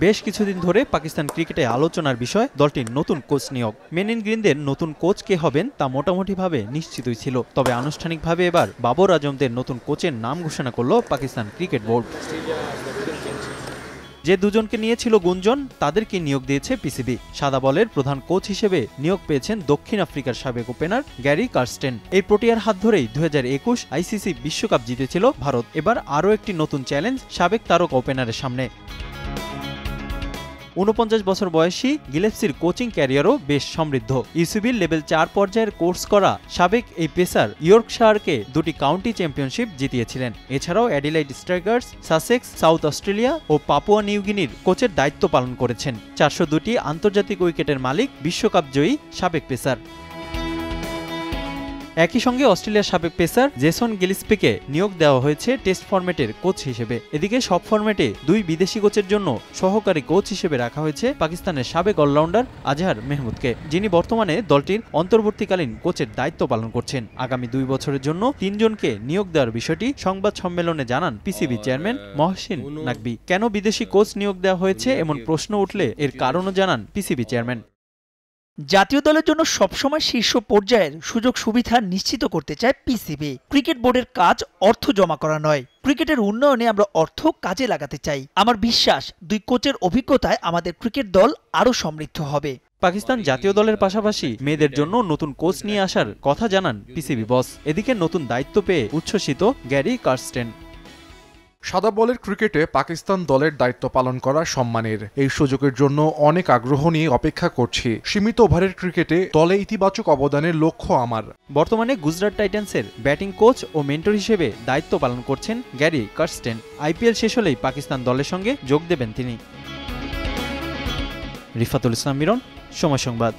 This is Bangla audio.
বেশ কিছুদিন ধরে পাকিস্তান ক্রিকেটে আলোচনার বিষয় দলটির নতুন কোচ নিয়োগ। মেনিন গ্রিনদের নতুন কোচ কে হবেন তা মোটামুটিভাবে নিশ্চিতই ছিল, তবে আনুষ্ঠানিকভাবে এবার বাবর আজমদের নতুন কোচের নাম ঘোষণা করল পাকিস্তান ক্রিকেট বোর্ড। যে দুজনকে নিয়েছিল গুঞ্জন তাদেরকে নিয়োগ দিয়েছে পিসিবি। সাদা বলের প্রধান কোচ হিসেবে নিয়োগ পেয়েছেন দক্ষিণ আফ্রিকার সাবেক ওপেনার গ্যারি কার্স্টেন। এই প্রোটিয়ার হাত ধরেই 2021 আইসিসি বিশ্বকাপ জিতেছিল ভারত। এবার আরও একটি নতুন চ্যালেঞ্জ সাবেক তারকা ওপেনারের সামনে। ৪৯ বছর বয়সী গিলেস্পির কোচিং ক্যারিয়ারও বেশ সমৃদ্ধ। ইউসিবির লেভেল ৪ পর্যায়ের কোর্স করা সাবেক এই পেসার ইয়র্কশায়ারকে দুটি কাউন্টি চ্যাম্পিয়নশিপ জিতিয়েছিলেন। এছাড়াও Adelaide Strikers, Sussex, South Australia ও পাপুয়া নিউগিনির কোচের দায়িত্ব পালন করেছেন। ৪০২টি আন্তর্জাতিক উইকেটের মালিক বিশ্বকাপ জয়ী সাবেক পেসার। একই সঙ্গে অস্ট্রেলিয়ার সাবেক পেসার জেসন গিলেস্পিকে নিয়োগ দেওয়া হয়েছে টেস্ট ফরম্যাটের কোচ হিসেবে। এদিকে সব ফরম্যাটে দুই বিদেশি কোচের জন্য সহকারী কোচ হিসেবে রাখা হয়েছে পাকিস্তানের সাবেক অলরাউন্ডার আজহার মেহমুদকে, যিনি বর্তমানে দলটির অন্তর্বর্তীকালীন কোচের দায়িত্ব পালন করছেন। আগামী 2 বছরের জন্য 3 জনকে নিয়োগ দেওয়ার বিষয়টি সংবাদ সম্মেলনে জানান পিসিবি চেয়ারম্যান মহসিন নাকবি। কেন বিদেশি কোচ নিয়োগ দেওয়া হয়েছে এমন প্রশ্ন উঠলে এর কারণও জানান পিসিবি চেয়ারম্যান। জাতীয় দলের জন্য সবসময় শীর্ষ পর্যায়ের সুযোগ সুবিধা নিশ্চিত করতে চায় পিসিবি। ক্রিকেট বোর্ডের কাজ অর্থ জমা করা নয়, ক্রিকেটের উন্নয়নে আমরা অর্থ কাজে লাগাতে চাই। আমার বিশ্বাস 2 কোচের অভিজ্ঞতায় আমাদের ক্রিকেট দল আরও সমৃদ্ধ হবে। পাকিস্তান জাতীয় দলের পাশাপাশি মেয়েদের জন্য নতুন কোচ নিয়ে আসার কথা জানান পিসিবি বস। এদিকে নতুন দায়িত্ব পেয়ে উচ্ছ্বসিত গ্যারি কার্স্টেন। সাদা বলের ক্রিকেটে পাকিস্তান দলের দায়িত্ব পালন করা সম্মানের। এই সুযোগের জন্য অনেক আগ্রহ নিয়ে অপেক্ষা করছি। সীমিত ওভারের ক্রিকেটে দলে ইতিবাচক অবদানের লক্ষ্য আমার। বর্তমানে গুজরাট টাইটান্সের ব্যাটিং কোচ ও মেন্টর হিসেবে দায়িত্ব পালন করছেন গ্যারি কার্স্টেন। আইপিএল শেষ হলেই পাকিস্তান দলের সঙ্গে যোগ দেবেন তিনি। রিফাতুল ইসলাম মিরন, সময় সংবাদ।